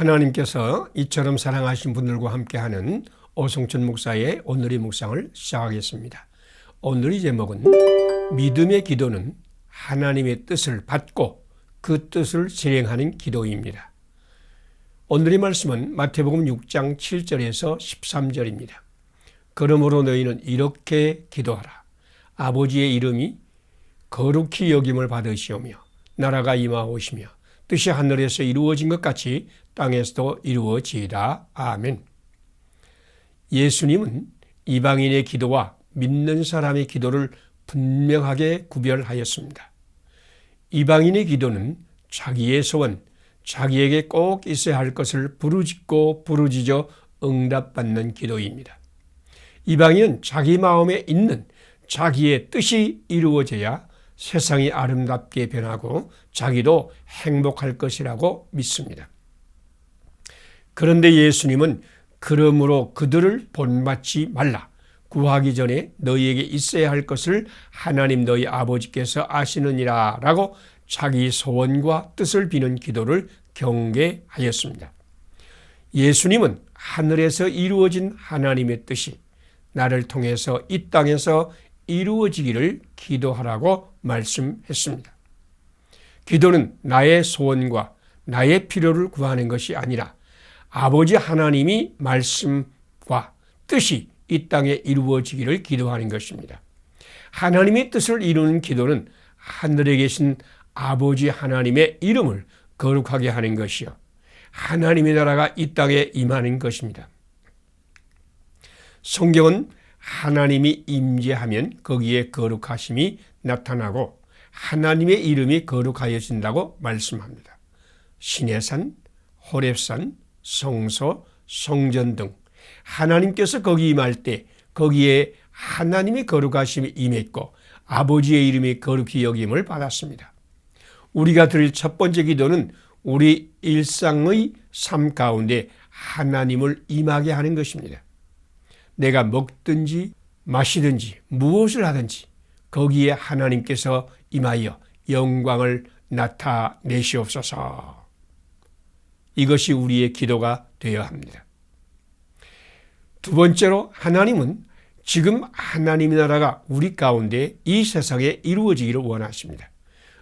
하나님께서 이처럼 사랑하신 분들과 함께하는 오성천 목사의 오늘의 묵상을 시작하겠습니다. 오늘의 제목은 믿음의 기도는 하나님의 뜻을 받고 그 뜻을 실행하는 기도입니다. 오늘의 말씀은 마태복음 6장 7절에서 13절입니다. 그러므로 너희는 이렇게 기도하라. 아버지의 이름이 거룩히 여김을 받으시오며 나라가 임하오시며 뜻이 하늘에서 이루어진 것 같이 땅에서도 이루어지이다. 아멘. 예수님은 이방인의 기도와 믿는 사람의 기도를 분명하게 구별하였습니다. 이방인의 기도는 자기의 소원, 자기에게 꼭 있어야 할 것을 부르짖고 부르짖어 응답받는 기도입니다. 이방인은 자기 마음에 있는 자기의 뜻이 이루어져야 세상이 아름답게 변하고 자기도 행복할 것이라고 믿습니다. 그런데 예수님은 그러므로 그들을 본받지 말라. 구하기 전에 너희에게 있어야 할 것을 하나님 너희 아버지께서 아시느니라 라고 자기 소원과 뜻을 비는 기도를 경계하였습니다. 예수님은 하늘에서 이루어진 하나님의 뜻이 나를 통해서 이 땅에서 이루어지기를 기도하라고 말씀했습니다. 기도는 나의 소원과 나의 필요를 구하는 것이 아니라 아버지 하나님이 말씀과 뜻이 이 땅에 이루어지기를 기도하는 것입니다. 하나님의 뜻을 이루는 기도는 하늘에 계신 아버지 하나님의 이름을 거룩하게 하는 것이요 하나님의 나라가 이 땅에 임하는 것입니다. 성경은 하나님이 임재하면 거기에 거룩하심이 나타나고 하나님의 이름이 거룩하여진다고 말씀합니다. 시내산, 호렙산, 성소, 성전 등 하나님께서 거기 임할 때 거기에 하나님의 거룩하심이 임했고 아버지의 이름이 거룩히 여김을 받았습니다. 우리가 드릴 첫 번째 기도는 우리 일상의 삶 가운데 하나님을 임하게 하는 것입니다. 내가 먹든지 마시든지 무엇을 하든지 거기에 하나님께서 임하여 영광을 나타내시옵소서. 이것이 우리의 기도가 되어야 합니다. 두 번째로 하나님은 지금 하나님의 나라가 우리 가운데 이 세상에 이루어지기를 원하십니다.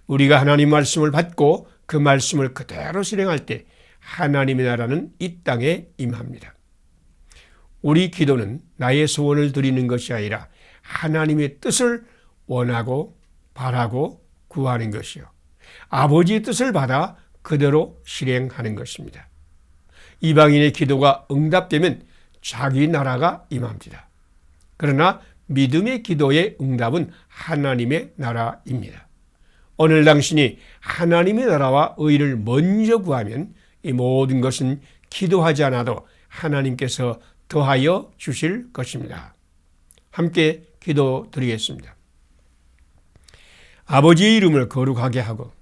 우리가 하나님 말씀을 받고 그 말씀을 그대로 실행할 때 하나님의 나라는 이 땅에 임합니다. 우리 기도는 나의 소원을 드리는 것이 아니라 하나님의 뜻을 원하고 바라고 구하는 것이요 아버지의 뜻을 받아 그대로 실행하는 것입니다. 이방인의 기도가 응답되면 자기 나라가 임합니다. 그러나 믿음의 기도의 응답은 하나님의 나라입니다. 오늘 당신이 하나님의 나라와 의를 먼저 구하면 이 모든 것은 기도하지 않아도 하나님께서 더하여 주실 것입니다. 함께 기도드리겠습니다. 아버지의 이름을 거룩하게 하고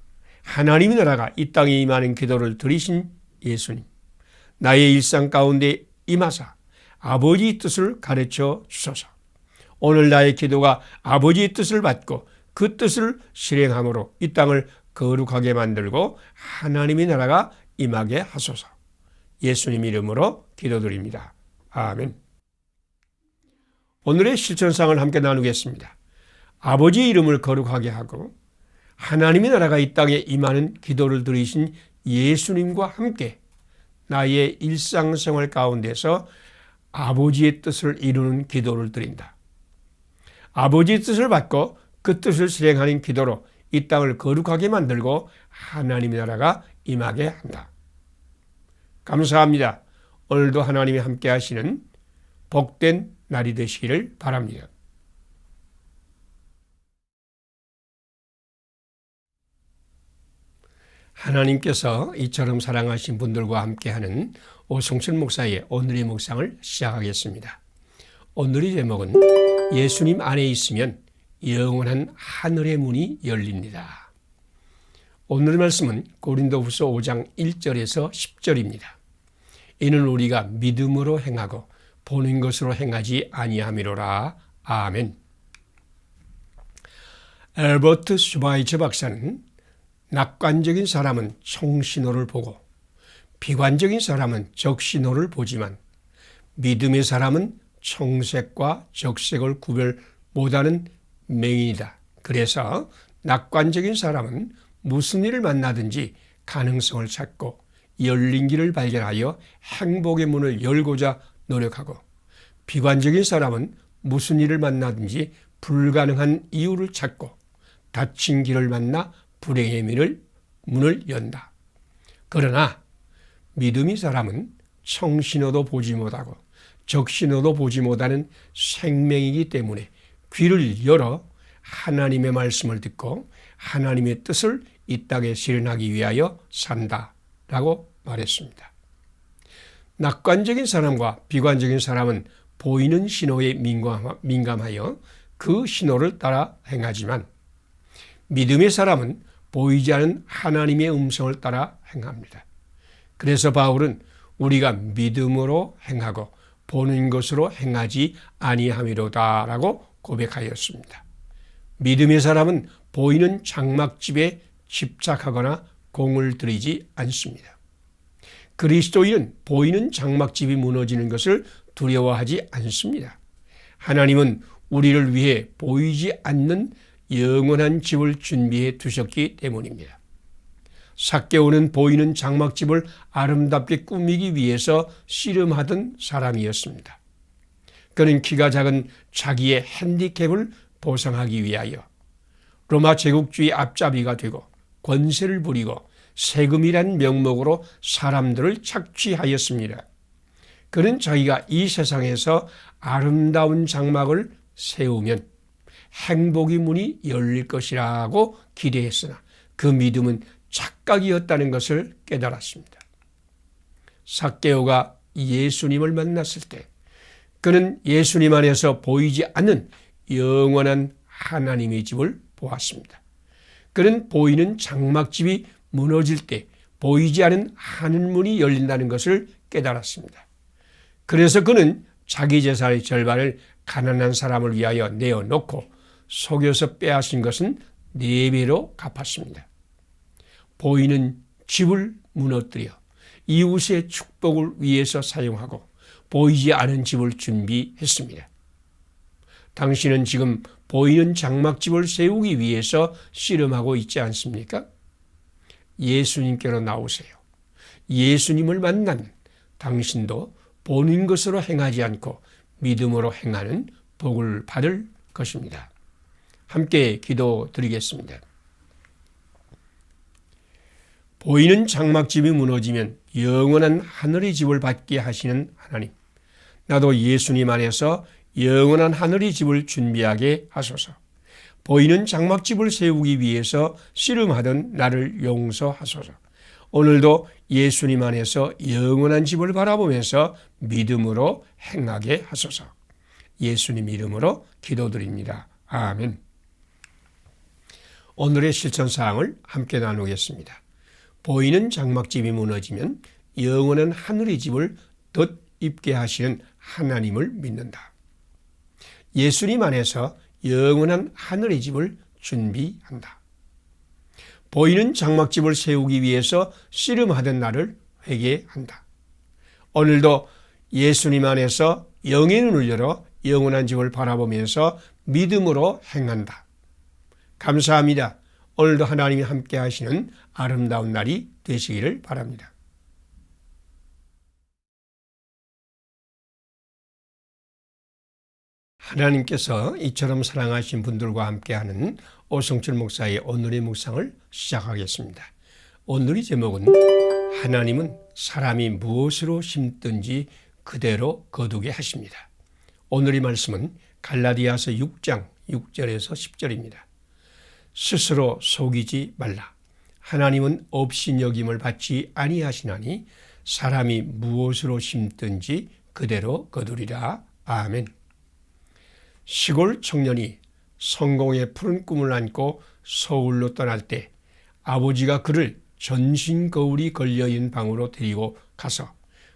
하나님의 나라가 이 땅에 임하는 기도를 드리신 예수님, 나의 일상 가운데 임하사 아버지의 뜻을 가르쳐 주소서. 오늘 나의 기도가 아버지의 뜻을 받고 그 뜻을 실행함으로 이 땅을 거룩하게 만들고 하나님의 나라가 임하게 하소서. 예수님 이름으로 기도드립니다. 아멘. 오늘의 실천상을 함께 나누겠습니다. 아버지의 이름을 거룩하게 하고 하나님의 나라가 이 땅에 임하는 기도를 드리신 예수님과 함께 나의 일상생활 가운데서 아버지의 뜻을 이루는 기도를 드린다. 아버지의 뜻을 받고 그 뜻을 실행하는 기도로 이 땅을 거룩하게 만들고 하나님의 나라가 임하게 한다. 감사합니다. 오늘도 하나님이 함께 하시는 복된 날이 되시기를 바랍니다. 하나님께서 이처럼 사랑하신 분들과 함께하는 오성천 목사의 오늘의 묵상을 시작하겠습니다. 오늘의 제목은 예수님 안에 있으면 영원한 하늘의 문이 열립니다. 오늘의 말씀은 고린도후서 5장 1절에서 10절입니다. 이는 우리가 믿음으로 행하고 보는 것으로 행하지 아니함이로라. 아멘. 엘버트 슈바이처 박사는 낙관적인 사람은 청신호를 보고 비관적인 사람은 적신호를 보지만 믿음의 사람은 청색과 적색을 구별 못하는 맹인이다. 그래서 낙관적인 사람은 무슨 일을 만나든지 가능성을 찾고 열린 길을 발견하여 행복의 문을 열고자 노력하고, 비관적인 사람은 무슨 일을 만나든지 불가능한 이유를 찾고 닫힌 길을 만나 불행의 문을 연다. 그러나 믿음의 사람은 청신호도 보지 못하고 적신호도 보지 못하는 생명이기 때문에 귀를 열어 하나님의 말씀을 듣고 하나님의 뜻을 이 땅에 실현하기 위하여 산다라고 말했습니다. 낙관적인 사람과 비관적인 사람은 보이는 신호에 민감하여 그 신호를 따라 행하지만, 믿음의 사람은 보이지 않은 하나님의 음성을 따라 행합니다. 그래서 바울은 우리가 믿음으로 행하고 보는 것으로 행하지 아니함이로다라고 고백하였습니다. 믿음의 사람은 보이는 장막집에 집착하거나 공을 들이지 않습니다. 그리스도인은 보이는 장막집이 무너지는 것을 두려워하지 않습니다. 하나님은 우리를 위해 보이지 않는 영원한 집을 준비해 두셨기 때문입니다. 삭개오는 보이는 장막집을 아름답게 꾸미기 위해서 씨름하던 사람이었습니다. 그는 키가 작은 자기의 핸디캡을 보상하기 위하여 로마 제국주의 앞잡이가 되고 권세를 부리고 세금이란 명목으로 사람들을 착취하였습니다. 그는 자기가 이 세상에서 아름다운 장막을 세우면 행복의 문이 열릴 것이라고 기대했으나 그 믿음은 착각이었다는 것을 깨달았습니다. 삭개오가 예수님을 만났을 때 그는 예수님 안에서 보이지 않는 영원한 하나님의 집을 보았습니다. 그는 보이는 장막집이 무너질 때 보이지 않은 하늘문이 열린다는 것을 깨달았습니다. 그래서 그는 자기 재산의 절반을 가난한 사람을 위하여 내어놓고 속여서 빼앗은 것은 4배로 갚았습니다. 보이는 집을 무너뜨려 이웃의 축복을 위해서 사용하고 보이지 않은 집을 준비했습니다. 당신은 지금 보이는 장막집을 세우기 위해서 씨름하고 있지 않습니까? 예수님께로 나오세요. 예수님을 만난 당신도 보는 것으로 행하지 않고 믿음으로 행하는 복을 받을 것입니다. 함께 기도드리겠습니다. 보이는 장막집이 무너지면 영원한 하늘의 집을 받게 하시는 하나님, 나도 예수님 안에서 영원한 하늘의 집을 준비하게 하소서. 보이는 장막집을 세우기 위해서 씨름하던 나를 용서하소서. 오늘도 예수님 안에서 영원한 집을 바라보면서 믿음으로 행하게 하소서. 예수님 이름으로 기도드립니다. 아멘. 오늘의 실천사항을 함께 나누겠습니다. 보이는 장막집이 무너지면 영원한 하늘의 집을 덧입게 하시는 하나님을 믿는다. 예수님 안에서 영원한 하늘의 집을 준비한다. 보이는 장막집을 세우기 위해서 씨름하던 나를 회개한다. 오늘도 예수님 안에서 영의 눈을 열어 영원한 집을 바라보면서 믿음으로 행한다. 감사합니다. 오늘도 하나님이 함께 하시는 아름다운 날이 되시기를 바랍니다. 하나님께서 이처럼 사랑하신 분들과 함께하는 오성철 목사의 오늘의 묵상을 시작하겠습니다. 오늘의 제목은 하나님은 사람이 무엇으로 심든지 그대로 거두게 하십니다. 오늘의 말씀은 갈라디아서 6장 6절에서 10절입니다. 스스로 속이지 말라. 하나님은 업신여김을 받지 아니하시나니 사람이 무엇으로 심든지 그대로 거두리라. 아멘. 시골 청년이 성공의 푸른 꿈을 안고 서울로 떠날 때 아버지가 그를 전신 거울이 걸려있는 방으로 데리고 가서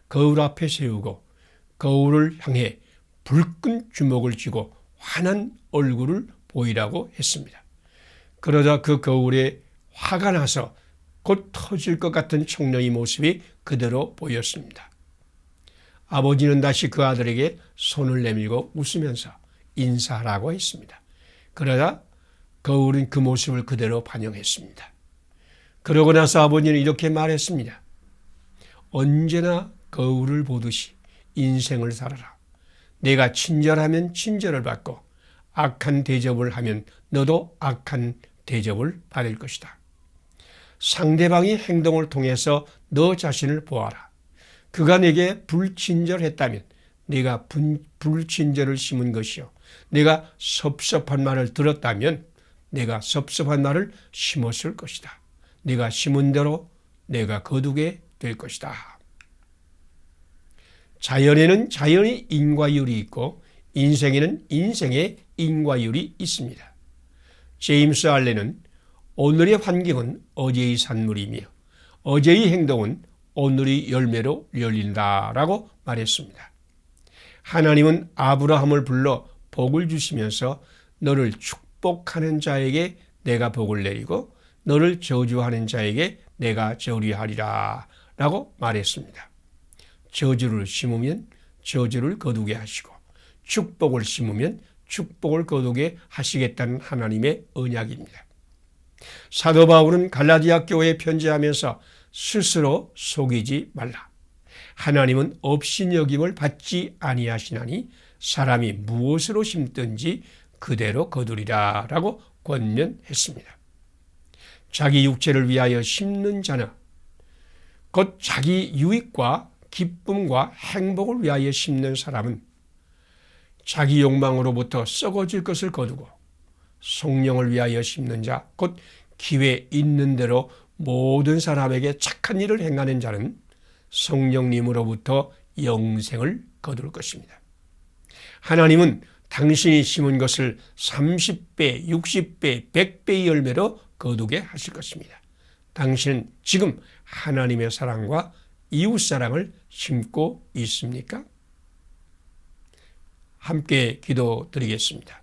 거울 앞에 세우고 거울을 향해 불끈 주먹을 쥐고 환한 얼굴을 보이라고 했습니다. 그러자 그 거울에 화가 나서 곧 터질 것 같은 청년의 모습이 그대로 보였습니다. 아버지는 다시 그 아들에게 손을 내밀고 웃으면서 인사하라고 했습니다. 그러자 거울은 그 모습을 그대로 반영했습니다. 그러고 나서 아버지는 이렇게 말했습니다. 언제나 거울을 보듯이 인생을 살아라. 내가 친절하면 친절을 받고 악한 대접을 하면 너도 악한 대접을 받을 것이다. 상대방의 행동을 통해서 너 자신을 보아라. 그가 내게 불친절했다면 내가 불친절을 심은 것이요. 내가 섭섭한 말을 들었다면 내가 섭섭한 말을 심었을 것이다. 내가 심은 대로 내가 거두게 될 것이다. 자연에는 자연의 인과율이 있고 인생에는 인생의 인과율이 있습니다. 제임스 알렌은 오늘의 환경은 어제의 산물이며 어제의 행동은 오늘의 열매로 열린다라고 말했습니다. 하나님은 아브라함을 불러 복을 주시면서 너를 축복하는 자에게 내가 복을 내리고 너를 저주하는 자에게 내가 저주하리라 라고 말했습니다. 저주를 심으면 저주를 거두게 하시고 축복을 심으면 축복을 거두게 하시겠다는 하나님의 언약입니다. 사도 바울은 갈라디아 교회에 편지하면서 스스로 속이지 말라. 하나님은 업신여김을 받지 아니하시나니 사람이 무엇으로 심든지 그대로 거두리라 라고 권면했습니다. 자기 육체를 위하여 심는 자는 곧 자기 유익과 기쁨과 행복을 위하여 심는 사람은 자기 욕망으로부터 썩어질 것을 거두고 성령을 위하여 심는 자, 곧 기회 있는 대로 모든 사람에게 착한 일을 행하는 자는 성령님으로부터 영생을 거둘 것입니다. 하나님은 당신이 심은 것을 30배, 60배, 100배의 열매로 거두게 하실 것입니다. 당신은 지금 하나님의 사랑과 이웃사랑을 심고 있습니까? 함께 기도드리겠습니다.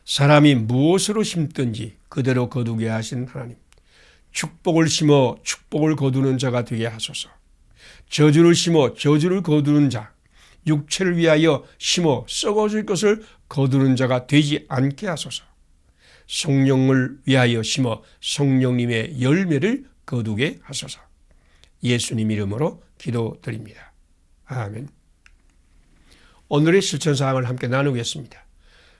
사람이 무엇으로 심든지 그대로 거두게 하신 하나님, 축복을 심어 축복을 거두는 자가 되게 하소서. 저주를 심어 저주를 거두는 자, 육체를 위하여 심어 썩어질 것을 거두는 자가 되지 않게 하소서. 성령을 위하여 심어 성령님의 열매를 거두게 하소서. 예수님 이름으로 기도드립니다. 아멘. 오늘의 실천사항을 함께 나누겠습니다.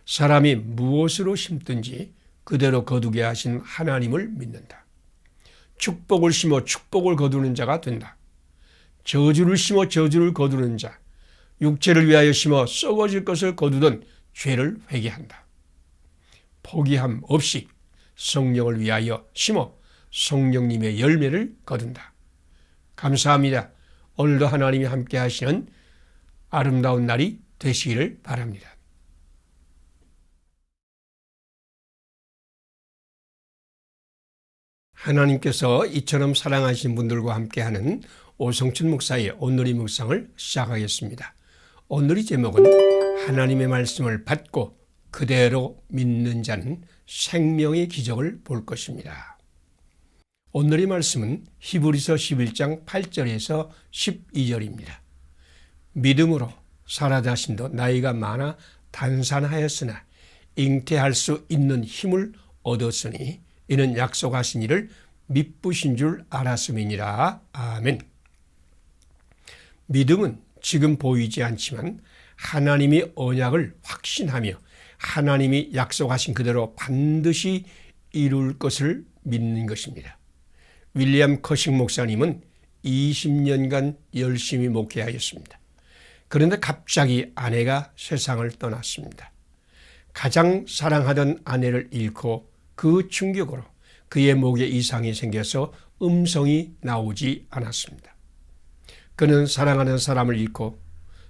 사람이 무엇으로 심든지 그대로 거두게 하신 하나님을 믿는다. 축복을 심어 축복을 거두는 자가 된다. 저주를 심어 저주를 거두는 자, 육체를 위하여 심어 썩어질 것을 거두던 죄를 회개한다. 포기함 없이 성령을 위하여 심어 성령님의 열매를 거둔다. 감사합니다. 오늘도 하나님이 함께 하시는 아름다운 날이 되시기를 바랍니다. 하나님께서 이처럼 사랑하신 분들과 함께하는 오성춘 목사의 오늘의 묵상을 시작하겠습니다. 오늘의 제목은 하나님의 말씀을 받고 그대로 믿는 자는 생명의 기적을 볼 것입니다. 오늘의 말씀은 히브리서 11장 8절에서 12절입니다. 믿음으로 사라 자신도 나이가 많아 단산하였으나 잉태할 수 있는 힘을 얻었으니 이는 약속하신 이를 미쁘신 줄 알았음이니라. 아멘. 믿음은 지금 보이지 않지만 하나님이 언약을 확신하며 하나님이 약속하신 그대로 반드시 이룰 것을 믿는 것입니다. 윌리엄 커식 목사님은 20년간 열심히 목회하였습니다. 그런데 갑자기 아내가 세상을 떠났습니다. 가장 사랑하던 아내를 잃고 그 충격으로 그의 목에 이상이 생겨서 음성이 나오지 않았습니다. 그는 사랑하는 사람을 잃고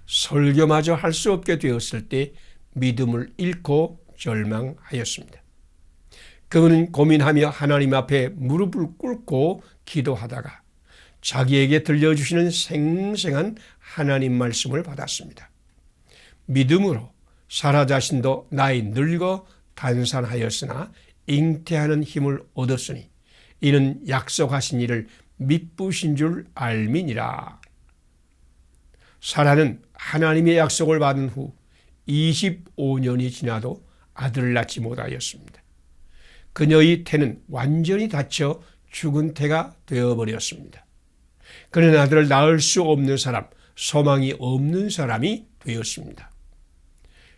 설교마저 할 수 없게 되었을 때 믿음을 잃고 절망하였습니다. 그는 고민하며 하나님 앞에 무릎을 꿇고 기도하다가 자기에게 들려주시는 생생한 하나님 말씀을 받았습니다. 믿음으로 사라 자신도 나이 늙어 단산하였으나 잉태하는 힘을 얻었으니 이는 약속하신 일을 미쁘신 줄 알미니라. 사라는 하나님의 약속을 받은 후 25년이 지나도 아들을 낳지 못하였습니다. 그녀의 태는 완전히 닫혀 죽은 태가 되어버렸습니다. 그는 아들을 낳을 수 없는 사람, 소망이 없는 사람이 되었습니다.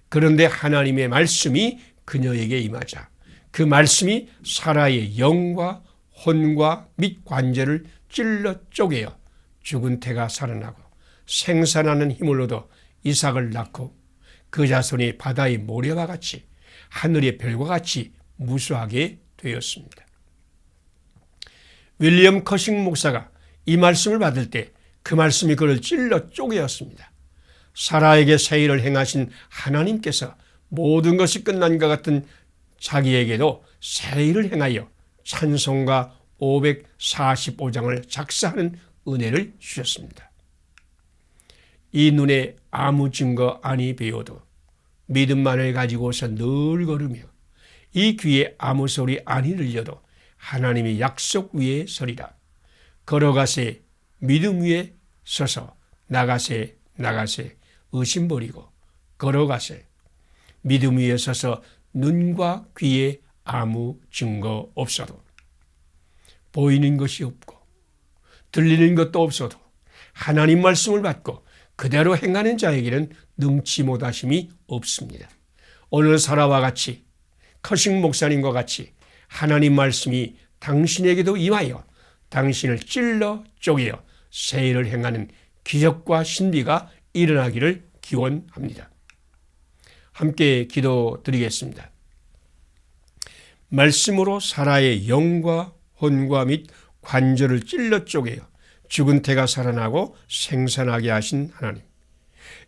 그런데 하나님의 말씀이 그녀에게 임하자 그 말씀이 사라의 영과 혼과 및 관절을 찔러 쪼개어 죽은 태가 살아나고 생산하는 힘을 얻어 이삭을 낳고 그 자손이 바다의 모래와 같이 하늘의 별과 같이 무수하게 되었습니다. 윌리엄 커싱 목사가 이 말씀을 받을 때 그 말씀이 그를 찔러 쪼개었습니다. 사라에게 새 일을 행하신 하나님께서 모든 것이 끝난 것 같은 자기에게도 새 일을 행하여 찬송가 545장을 작사하는 은혜를 주셨습니다. 이 눈에 아무 증거 아니 배워도 믿음만을 가지고서 늘 걸으며 이 귀에 아무 소리 아니 들려도 하나님의 약속 위에 서리라. 걸어가세 믿음 위에 서서 나가세 의심 버리고 걸어가세 믿음 위에 서서 눈과 귀에 아무 증거 없어도 보이는 것이 없고 들리는 것도 없어도 하나님 말씀을 받고 그대로 행하는 자에게는 능치 못하심이 없습니다. 오늘 사라와 같이 커싱 목사님과 같이 하나님 말씀이 당신에게도 임하여 당신을 찔러 쪼개어 새 일을 행하는 기적과 신비가 일어나기를 기원합니다. 함께 기도드리겠습니다. 말씀으로 사라의 영과 혼과 및 관절을 찔러 쪼개어 죽은 태가 살아나고 생산하게 하신 하나님.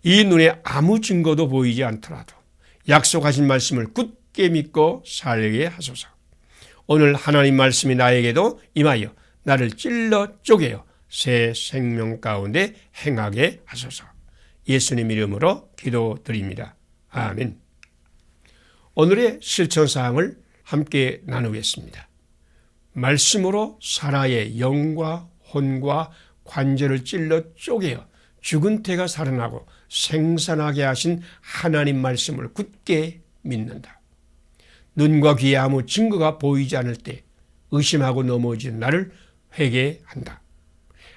이 눈에 아무 증거도 보이지 않더라도 약속하신 말씀을 굳게 믿고 살게 하소서. 오늘 하나님 말씀이 나에게도 임하여 나를 찔러 쪼개어 새 생명 가운데 행하게 하소서. 예수님 이름으로 기도드립니다. 아멘. 오늘의 실천사항을 함께 나누겠습니다. 말씀으로 사라의 영과 혼과 관절을 찔러 쪼개어 죽은 태가 살아나고 생산하게 하신 하나님 말씀을 굳게 믿는다. 눈과 귀에 아무 증거가 보이지 않을 때 의심하고 넘어진 나를 회개한다.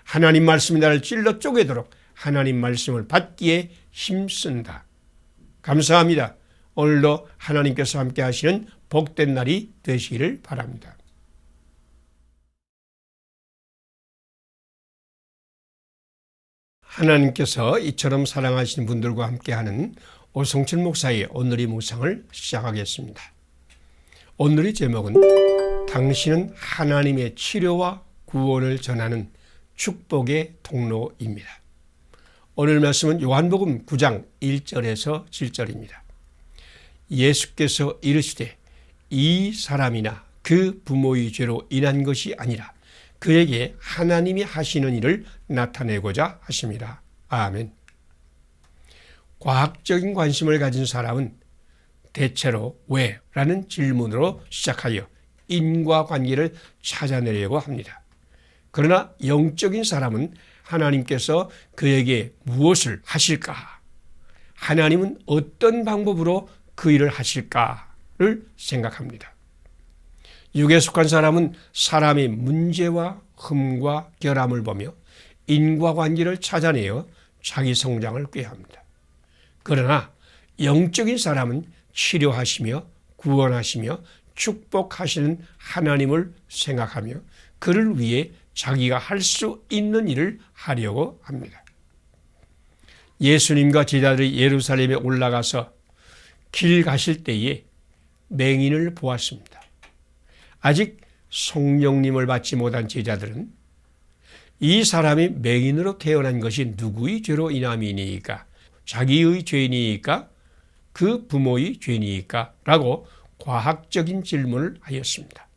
하나님 말씀이 나를 찔러 쪼개도록 하나님 말씀을 받기에 힘쓴다. 감사합니다. 오늘도 하나님께서 함께 하시는 복된 날이 되시기를 바랍니다. 하나님께서 이처럼 사랑하시는 분들과 함께하는 오성철 목사의 오늘의 묵상을 시작하겠습니다. 오늘의 제목은 당신은 하나님의 치료와 구원을 전하는 축복의 통로입니다. 오늘 말씀은 요한복음 9장 1절에서 7절입니다. 예수께서 이르시되 이 사람이나 그 부모의 죄로 인한 것이 아니라 그에게 하나님이 하시는 일을 나타내고자 하심이라. 아멘. 과학적인 관심을 가진 사람은 대체로 왜? 라는 질문으로 시작하여 인과관계를 찾아내려고 합니다. 그러나 영적인 사람은 하나님께서 그에게 무엇을 하실까? 하나님은 어떤 방법으로 그 일을 하실까를 생각합니다. 육에 속한 사람은 사람의 문제와 흠과 결함을 보며 인과관계를 찾아내어 자기 성장을 꾀합니다. 그러나 영적인 사람은 치료하시며 구원하시며 축복하시는 하나님을 생각하며 그를 위해 자기가 할 수 있는 일을 하려고 합니다. 예수님과 제자들이 예루살렘에 올라가서 길 가실 때에 맹인을 보았습니다. 아직 성령님을 받지 못한 제자들은 이 사람이 맹인으로 태어난 것이 누구의 죄로 인함이니까? 자기의 죄니까? 그 부모의 죄니까? 라고 과학적인 질문을 하였습니다.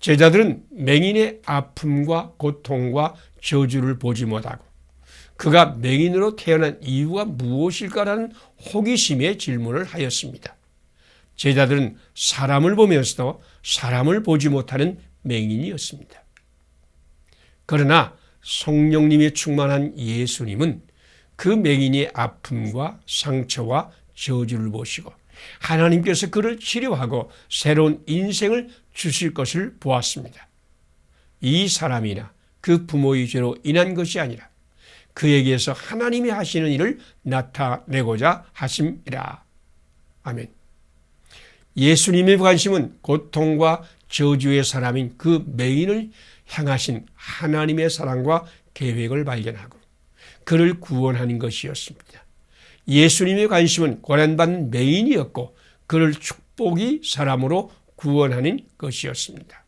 제자들은 맹인의 아픔과 고통과 저주를 보지 못하고 그가 맹인으로 태어난 이유가 무엇일까라는 호기심의 질문을 하였습니다. 제자들은 사람을 보면서도 사람을 보지 못하는 맹인이었습니다. 그러나 성령님이 충만한 예수님은 그 맹인의 아픔과 상처와 저주를 보시고 하나님께서 그를 치료하고 새로운 인생을 주실 것을 보았습니다. 이 사람이나 그 부모의 죄로 인한 것이 아니라 그에게서 하나님이 하시는 일을 나타내고자 하심이라. 아멘. 예수님의 관심은 고통과 저주의 사람인 그 맹인을 향하신 하나님의 사랑과 계획을 발견하고 그를 구원하는 것이었습니다. 예수님의 관심은 고난받는 맹인이었고 그를 축복이 사람으로 구원하는 것이었습니다.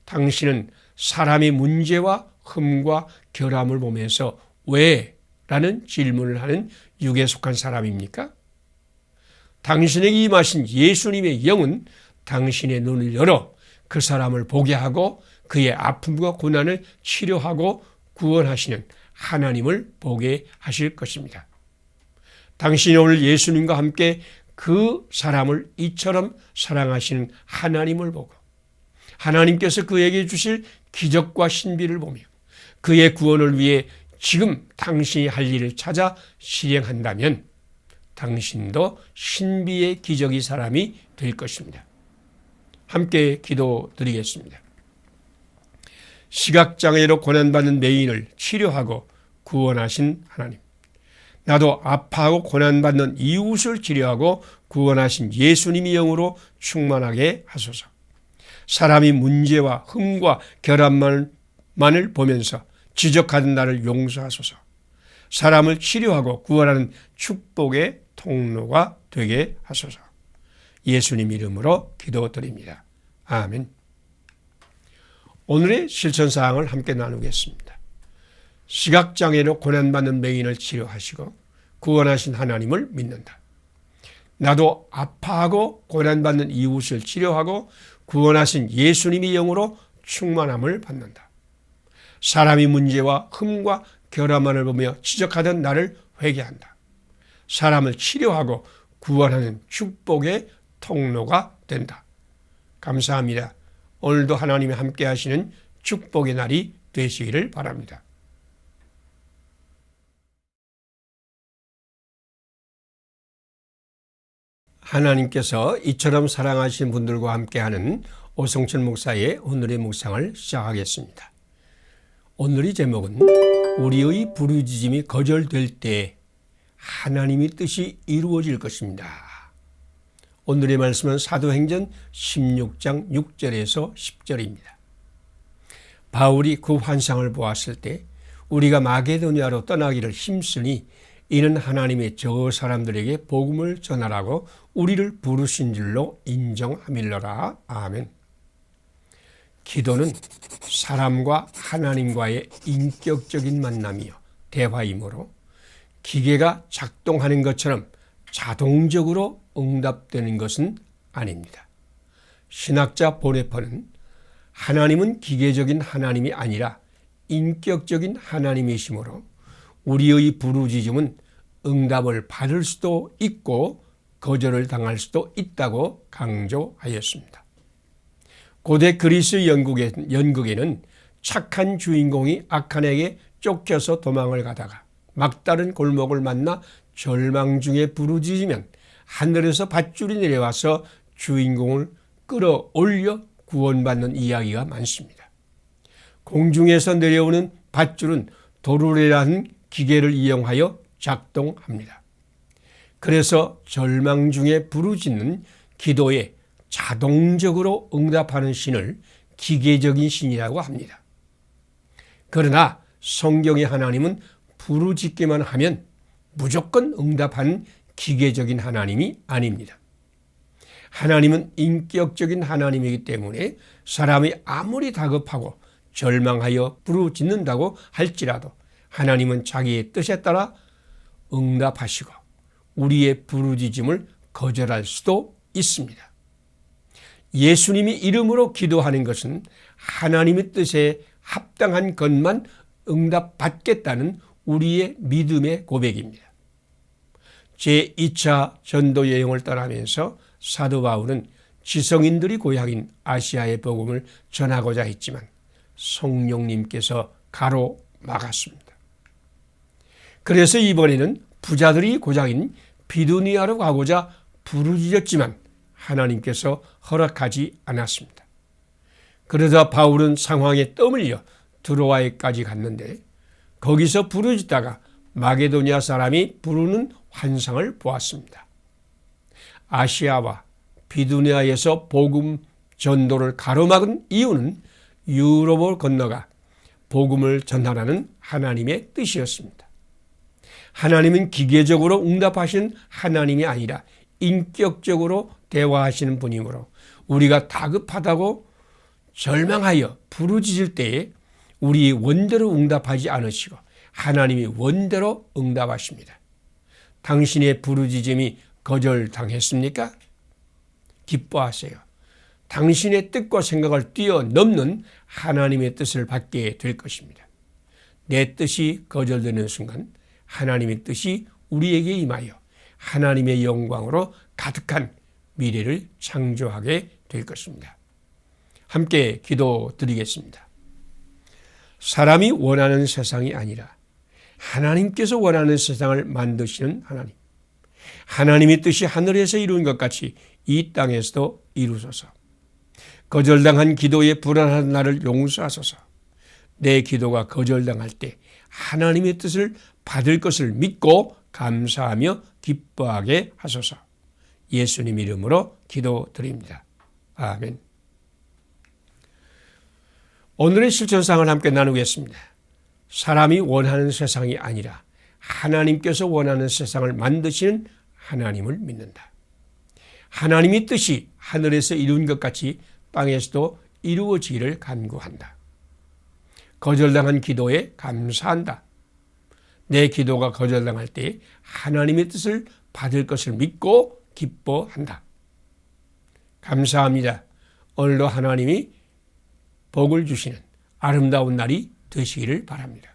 당신은 사람의 문제와 흠과 결함을 보면서 왜? 라는 질문을 하는 육에 속한 사람입니까? 당신에게 임하신 예수님의 영은 당신의 눈을 열어 그 사람을 보게 하고 그의 아픔과 고난을 치료하고 구원하시는 하나님을 보게 하실 것입니다. 당신이 오늘 예수님과 함께 그 사람을 이처럼 사랑하시는 하나님을 보고 하나님께서 그에게 주실 기적과 신비를 보며 그의 구원을 위해 지금 당신이 할 일을 찾아 실행한다면 당신도 신비의 기적의 사람이 될 것입니다. 함께 기도드리겠습니다. 시각장애로 고난받는 맹인을 치료하고 구원하신 하나님, 나도 아파하고 고난받는 이웃을 치료하고 구원하신 예수님의 영으로 충만하게 하소서. 사람이 문제와 흠과 결함만을 보면서 지적하는 나를 용서하소서. 사람을 치료하고 구원하는 축복의 통로가 되게 하소서. 예수님 이름으로 기도드립니다. 아멘. 오늘의 실천사항을 함께 나누겠습니다. 시각장애로 고난받는 맹인을 치료하시고 구원하신 하나님을 믿는다. 나도 아파하고 고난받는 이웃을 치료하고 구원하신 예수님의 영으로 충만함을 받는다. 사람이 문제와 흠과 결함만을 보며 지적하던 나를 회개한다. 사람을 치료하고 구원하는 축복의 통로가 된다. 감사합니다. 오늘도 하나님이 함께 하시는 축복의 날이 되시기를 바랍니다. 하나님께서 이처럼 사랑하신 분들과 함께하는 오성철 목사의 오늘의 묵상을 시작하겠습니다. 오늘의 제목은 우리의 부르짖음이 거절될 때 하나님의 뜻이 이루어질 것입니다. 오늘의 말씀은 사도행전 16장 6절에서 10절입니다. 바울이 그 환상을 보았을 때 우리가 마게도니아로 떠나기를 힘쓰니 이는 하나님의 저 사람들에게 복음을 전하라고 우리를 부르신 줄로 인정함일러라. 아멘. 기도는 사람과 하나님과의 인격적인 만남이요 대화이므로 기계가 작동하는 것처럼 자동적으로 응답되는 것은 아닙니다. 신학자 보네퍼는 하나님은 기계적인 하나님이 아니라 인격적인 하나님이시므로 우리의 부르짖음은 응답을 받을 수도 있고 거절을 당할 수도 있다고 강조하였습니다. 고대 그리스 연극에는 착한 주인공이 악한에게 쫓겨서 도망을 가다가 막다른 골목을 만나 절망 중에 부르짖으면 하늘에서 밧줄이 내려와서 주인공을 끌어올려 구원받는 이야기가 많습니다. 공중에서 내려오는 밧줄은 도르래라는 기계를 이용하여 작동합니다. 그래서 절망 중에 부르짖는 기도에 자동적으로 응답하는 신을 기계적인 신이라고 합니다. 그러나 성경의 하나님은 부르짖기만 하면 무조건 응답하는 기계적인 하나님이 아닙니다. 하나님은 인격적인 하나님이기 때문에 사람이 아무리 다급하고 절망하여 부르짖는다고 할지라도 하나님은 자기의 뜻에 따라 응답하시고 우리의 부르짖음을 거절할 수도 있습니다. 예수님이 이름으로 기도하는 것은 하나님의 뜻에 합당한 것만 응답받겠다는 우리의 믿음의 고백입니다. 제2차 전도 여행을 떠나면서 사도 바울은 지성인들이 고향인 아시아의 복음을 전하고자 했지만 성령님께서 가로막았습니다. 그래서 이번에는 부자들이 고장인 비두니아로 가고자 부르짖었지만 하나님께서 허락하지 않았습니다. 그러자 바울은 상황에 떠밀려 드로아에까지 갔는데 거기서 부르짖다가 마게도니아 사람이 부르는 환상을 보았습니다. 아시아와 비두니아에서 복음 전도를 가로막은 이유는 유럽을 건너가 복음을 전하라는 하나님의 뜻이었습니다. 하나님은 기계적으로 응답하시는 하나님이 아니라 인격적으로 대화하시는 분이므로 우리가 다급하다고 절망하여 부르짖을 때에 우리 원대로 응답하지 않으시고 하나님이 원대로 응답하십니다. 당신의 부르짖음이 거절당했습니까? 기뻐하세요. 당신의 뜻과 생각을 뛰어넘는 하나님의 뜻을 받게 될 것입니다. 내 뜻이 거절되는 순간 하나님의 뜻이 우리에게 임하여 하나님의 영광으로 가득한 미래를 창조하게 될 것입니다. 함께 기도드리겠습니다. 사람이 원하는 세상이 아니라 하나님께서 원하는 세상을 만드시는 하나님. 하나님의 뜻이 하늘에서 이루어진 것 같이 이 땅에서도 이루소서. 거절당한 기도에 불안한 나를 용서하소서. 내 기도가 거절당할 때 하나님의 뜻을 받을 것을 믿고 감사하며 기뻐하게 하소서. 예수님 이름으로 기도드립니다. 아멘. 오늘의 실천상을 함께 나누겠습니다. 사람이 원하는 세상이 아니라 하나님께서 원하는 세상을 만드시는 하나님을 믿는다. 하나님의 뜻이 하늘에서 이룬 것 같이 땅에서도 이루어지기를 간구한다. 거절당한 기도에 감사한다. 내 기도가 거절당할 때 하나님의 뜻을 받을 것을 믿고 기뻐한다. 감사합니다. 오늘도 하나님이 복을 주시는 아름다운 날이 되시기를 바랍니다.